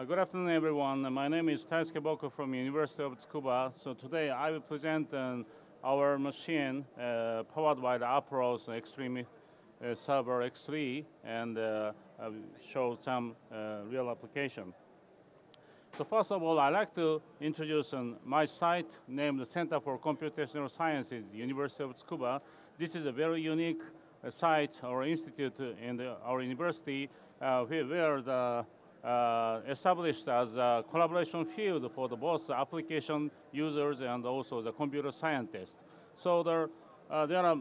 Good afternoon, everyone. My name is Taisuke Boko from University of Tsukuba. So today I will present our machine powered by the Appro's Xtreme Server X3 and show some real application. So first of all, I'd like to introduce my site named the Center for Computational Sciences, University of Tsukuba. This is a very unique site or institute in our university where the established as a collaboration field for both application users and also the computer scientists. So there are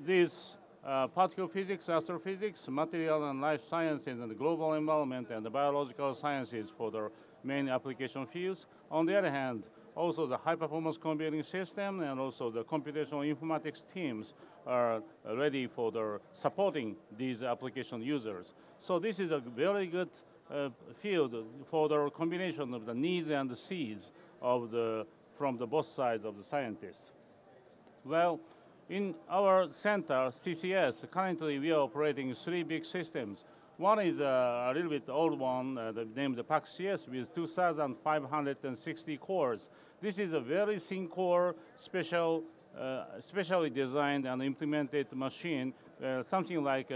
these particle physics, astrophysics, material and life sciences, and the global environment and the biological sciences for the main application fields. On the other hand, also the high-performance computing system and also the computational informatics teams are ready for supporting these application users. So this is a very good field for the combination of the needs and the seeds of from both sides of the scientists. Well, in our center, CCS, currently we are operating 3 big systems. One is a little bit old one, named the PAC-CS with 2,560 cores. This is a very thin core, specially designed and implemented machine, something like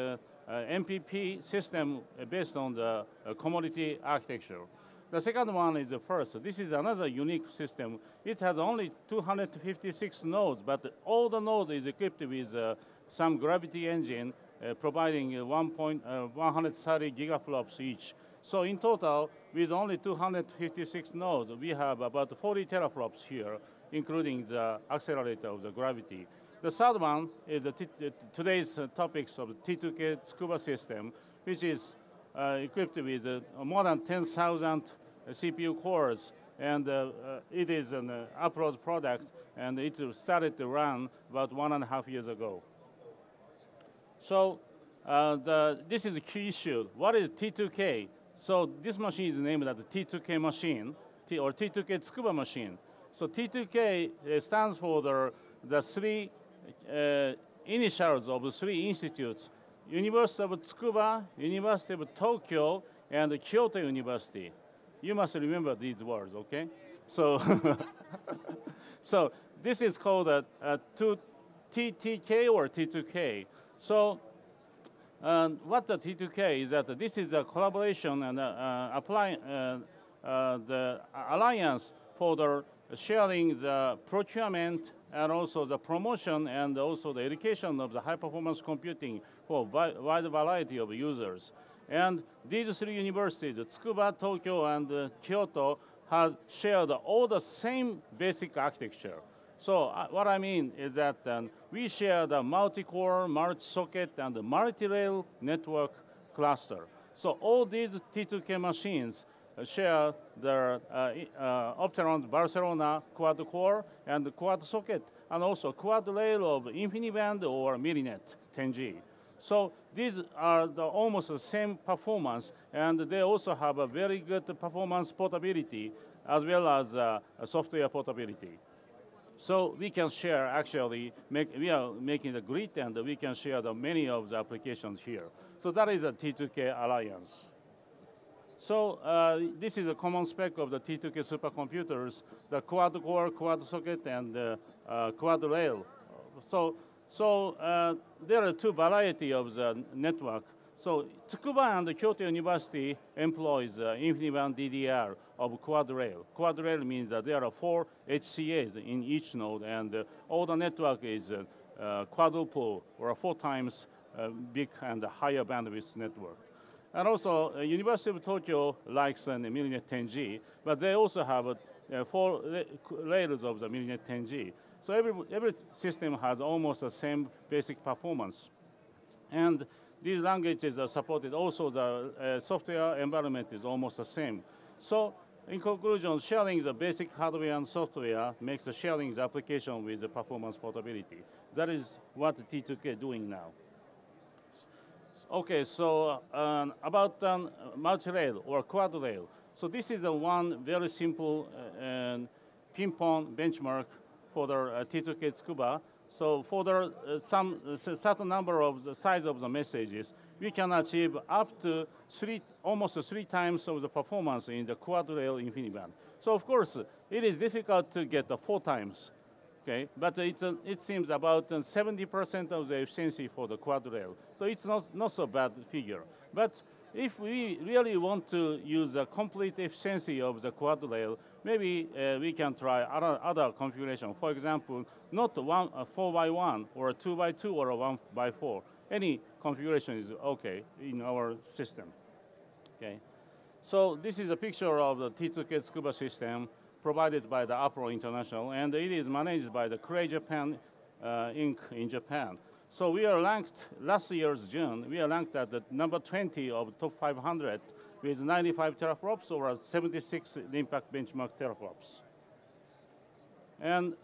MPP system based on the commodity architecture. The second one is the first. This is another unique system. It has only 256 nodes, but all the nodes is equipped with some gravity engine providing 130 gigaflops each. So in total, with only 256 nodes, we have about 40 teraflops here, including the accelerator of the gravity. The third one is today's topics of the T2K Tsukuba system, which is equipped with more than 10,000 CPU cores, and it is an Appro product, and it started to run about 1.5 years ago. So this is a key issue. What is T2K? So this machine is named as the T2K machine, or T2K Tsukuba machine. So T2K stands for the 3 initials of 3 institutes: University of Tsukuba, University of Tokyo, and Kyoto University. You must remember these words, okay? So, so this is called a TTK or T2K. So what the T2K is that this is a collaboration and the alliance for the sharing the procurement and also the promotion and also the education of the high-performance computing for a wide variety of users. And these 3 universities, Tsukuba, Tokyo, and Kyoto, have shared all the same basic architecture. So what I mean is that we share the multi-core, multi-socket, and the multi-rail network cluster. So all these T2K machines share the Opteron's Barcelona quad-core and quad-socket, and also quad-rail of InfiniBand or Mininet 10G. So these are almost the same performance, and they also have a very good performance portability as well as software portability. So we can share, actually, we are making the grid, and we can share many of the applications here. So that is a T2K alliance. So this is a common spec of the T2K supercomputers, the quad-core, quad-socket, and quad-rail. So there are 2 varieties of the network. So Tsukuba and Kyoto University employs InfiniBand DDR of quad-rail. Quad-rail means that there are 4 HCAs in each node, and all the network is quadruple or 4 times big and higher bandwidth network. And also, University of Tokyo likes the Mininet 10G, but they also have 4 layers of the Mininet 10G. So every system has almost the same basic performance. And these languages are supported. Also, the software environment is almost the same. So in conclusion, sharing the basic hardware and software makes the sharing the application with the performance portability. That is what T2K is doing now. Okay, so about multi-rail or quad-rail. So this is one very simple ping-pong benchmark for the T2K Tsukuba. So for the, certain number of the size of the messages, we can achieve up to almost 3 times of the performance in the quad rail InfiniBand. So of course, it is difficult to get 4 times, okay? But it seems about 70% of the efficiency for the quad rail. So it's not so bad figure. But if we really want to use a complete efficiency of the quad rail, maybe we can try other configuration. For example, not 4x1 or 2x2 or 1x4. Any configuration is okay in our system. Okay. So this is a picture of the T2K Tsukuba system provided by the Appro International, and it is managed by the Cray Japan Inc. in Japan. So we are ranked, last year's June, we are ranked at the number 20 of top 500 with 95 teraflops or 76 impact benchmark teraflops. And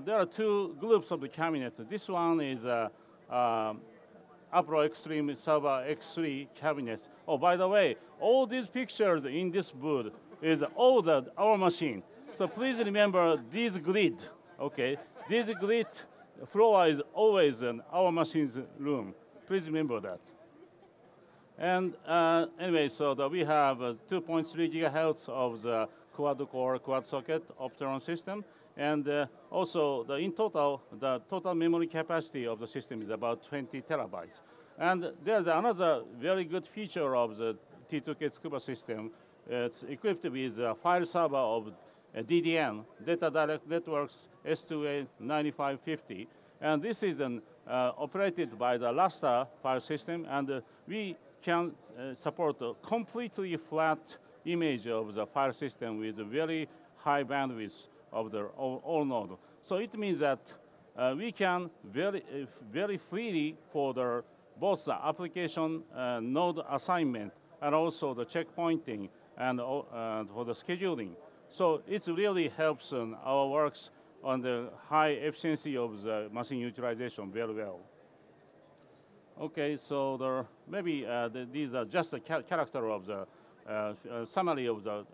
there are 2 groups of the cabinet. This one is Appro Xtreme Server X3 cabinets. Oh, by the way, all these pictures in this booth is all our machine. So please remember this grid, okay? This grid floor is always in our machine's room. Please remember that. And anyway, so we have 2.3 gigahertz of the quad-core, quad-socket Opteron system. And also, in total, the total memory capacity of the system is about 20 terabytes. And there's another very good feature of the T2K Tsukuba system. It's equipped with a file server of DDN, Data Direct Networks S2A9550. And this is operated by the Raster file system. And we can support a completely flat image of the file system with a very high bandwidth of the all node. So it means that we can very freely for both the application node assignment and also the checkpointing and for the scheduling. So it really helps our works on the high efficiency of the machine utilization very well. Okay, so maybe these are just a character of the summary of the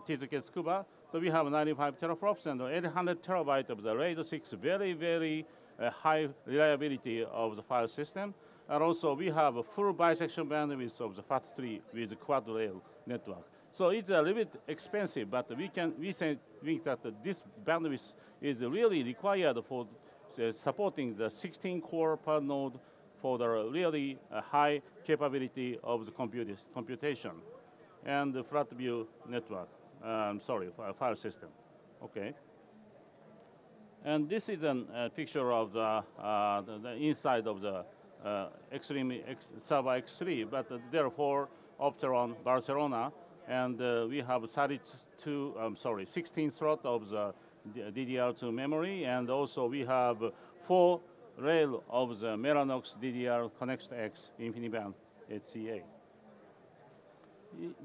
T2K Tsukuba. So we have 95 teraflops and 800 terabytes of the RAID 6, very, very high reliability of the file system. And also we have a full bisection bandwidth of the FAT3 with quad rail network. So it's a little bit expensive, but we think that this bandwidth is really required for supporting the 16 core per node for the really high capability of the computation and the flat view network. File system. Okay. And this is a picture of the inside of the Xtreme-X Server X3, but therefore Opteron Barcelona, and we have 16 slot of the DDR2 memory, and also we have 4 rail of the Mellanox DDR Connect-X InfiniBand HCA.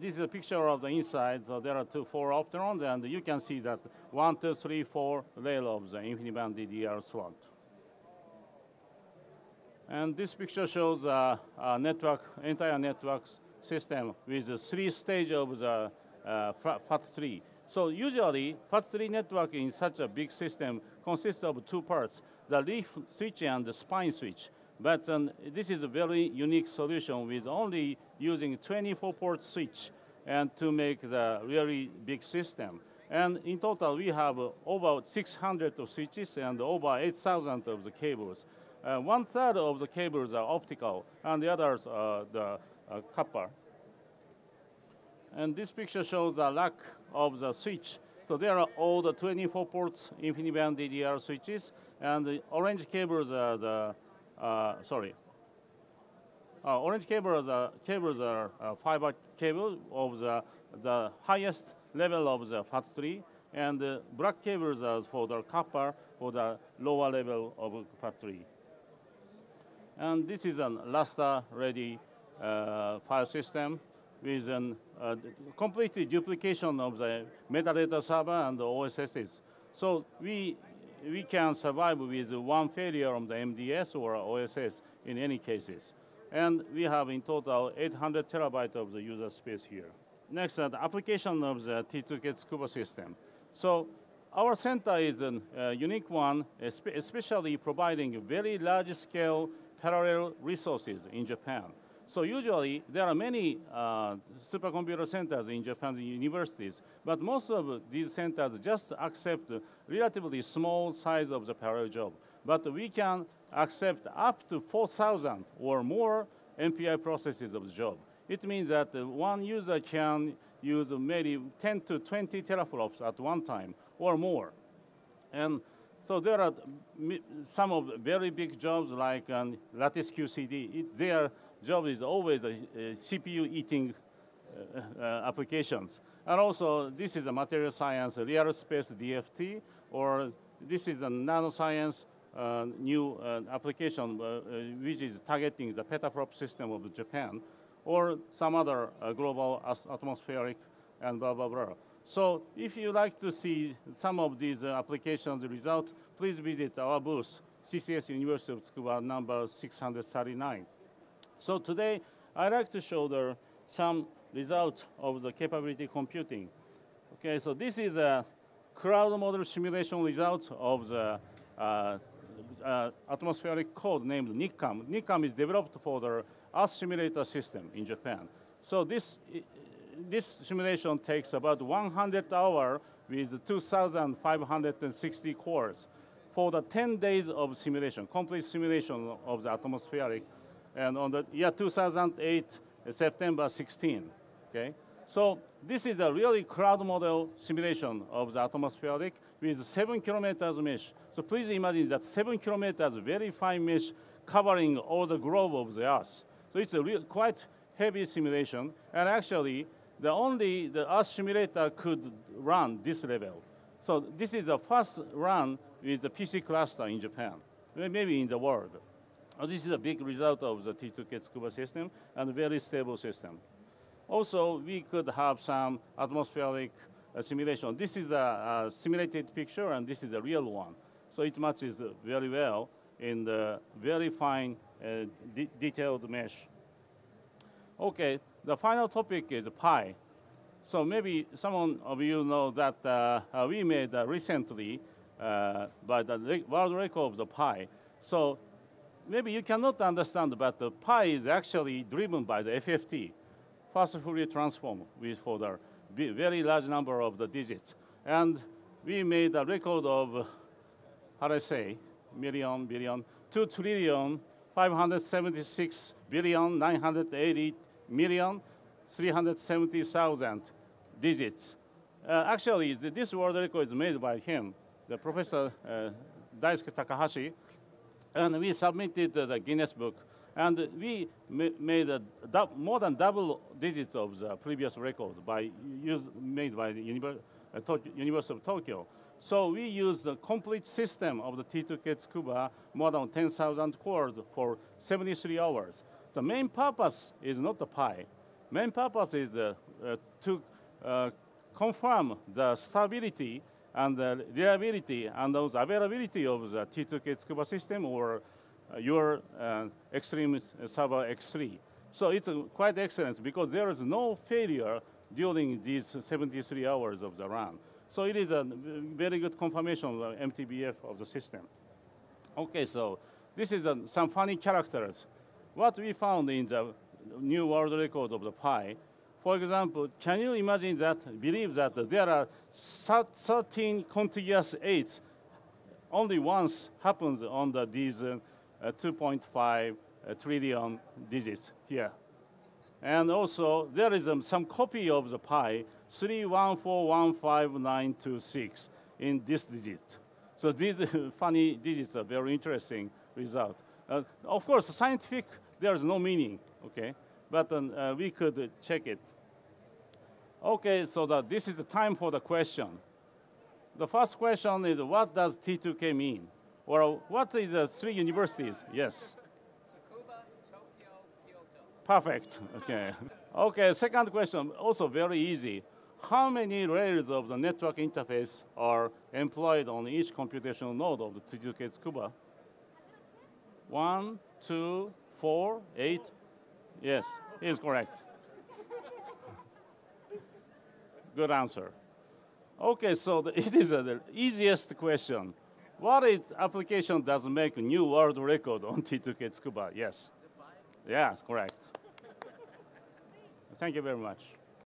This is a picture of the inside. So there are 4 Opterons, and you can see that 1, 2, 3, 4 rail of the InfiniBand DDR slot. And this picture shows a entire network system with 3 stages of the FAT3. So usually, FAT3 network in such a big system consists of 2 parts, the leaf switch and the spine switch. But this is a very unique solution with only using 24-port switch and to make the really big system. And in total, we have over 600 of switches and over 8,000 of the cables. 1/3 of the cables are optical, and the others are the copper. And this picture shows the lack of the switch. So there are all the 24 ports InfiniBand DDR switches, and the orange cables are the orange cables are fiber cable of the highest level of the FAT3, and the black cables are for the copper for the lower level of FAT3. And this is a raster-ready file system with a complete duplication of the metadata server and the OSSs. So we can survive with 1 failure on the MDS or OSS in any cases. And we have in total 800 terabytes of the user space here. Next, the application of the T2K Tsukuba system. So our center is a unique one, especially providing very large-scale parallel resources in Japan. So usually, there are many supercomputer centers in Japan's universities, but most of these centers just accept relatively small size of the parallel job. But we can accept up to 4,000 or more MPI processes of the job. It means that one user can use maybe 10 to 20 teraflops at one time or more. And so there are some of very big jobs like lattice QCD. Their job is always CPU eating applications. And also, this is a material science, real space DFT, or this is a nanoscience new application which is targeting the petaflop system of Japan, or some other global atmospheric and blah, blah, blah. So if you like to see some of these applications results, please visit our booth, CCS University of Tsukuba, number 639. So today, I'd like to show some results of the capability computing. Okay, so this is a cloud model simulation result of the atmospheric code named NICAM. NICAM is developed for the Earth simulator system in Japan. So this simulation takes about 100 hours with 2,560 cores for the 10 days of simulation, complete simulation of the atmospheric, and on the year 2008, September 16, okay? So this is a really cloud model simulation of the atmospheric with 7 kilometers mesh. So please imagine that 7 kilometers very fine mesh covering all the globe of the Earth. So it's a quite heavy simulation, and actually, the Earth simulator could run this level. So this is the first run with the PC cluster in Japan, maybe in the world. This is a big result of the T2K Tsukuba system and a very stable system. Also, we could have some atmospheric simulation. This is a simulated picture, and this is a real one. So it matches very well in the very fine, detailed mesh. Okay, the final topic is pi. So maybe some of you know that we made recently by the world record of the pi. So maybe you cannot understand, but the pi is actually driven by the FFT, fast Fourier transform, for the very large number of the digits. And we made a record of, how do I say, million, billion, 2 trillion, 576 billion, 980 million, 370,000 digits. Actually, this world record is made by him, the Professor Daisuke Takahashi, and we submitted the Guinness Book. And we made more than double digits of the previous record made by the University of Tokyo. So we used the complete system of the T2K Tsukuba, more than 10,000 cores for 73 hours. The main purpose is not the pi. Main purpose is to confirm the stability and the reliability and the availability of the T2K Tsukuba system or your Xtreme server X3. So it's quite excellent because there is no failure during these 73 hours of the run. So it is a very good confirmation of the MTBF of the system. Okay, so this is some funny characters. What we found in the new world record of the pi, for example, can you imagine that, believe that there are 13 contiguous 8s only once happens on these 2.5 trillion digits here. And also, there is some copy of the pi, 31415,926 in this digit. So these funny digits are very interesting result. Of course, scientific, there is no meaning, okay? But we could check it. Okay, so this is the time for the question. The first question is, what does T2K mean? Or what is the 3 universities? Yes. Tsukuba, Tokyo, Kyoto. Perfect, okay. Okay, second question, also very easy. How many layers of the network interface are employed on each computational node of the T2K Tsukuba? 1, 2, 4, 8. Yes, he is correct. Good answer. Okay, so it is the easiest question. What is application does make new world record on T2K Tsukuba? Yes. Yeah, correct. Thank you very much.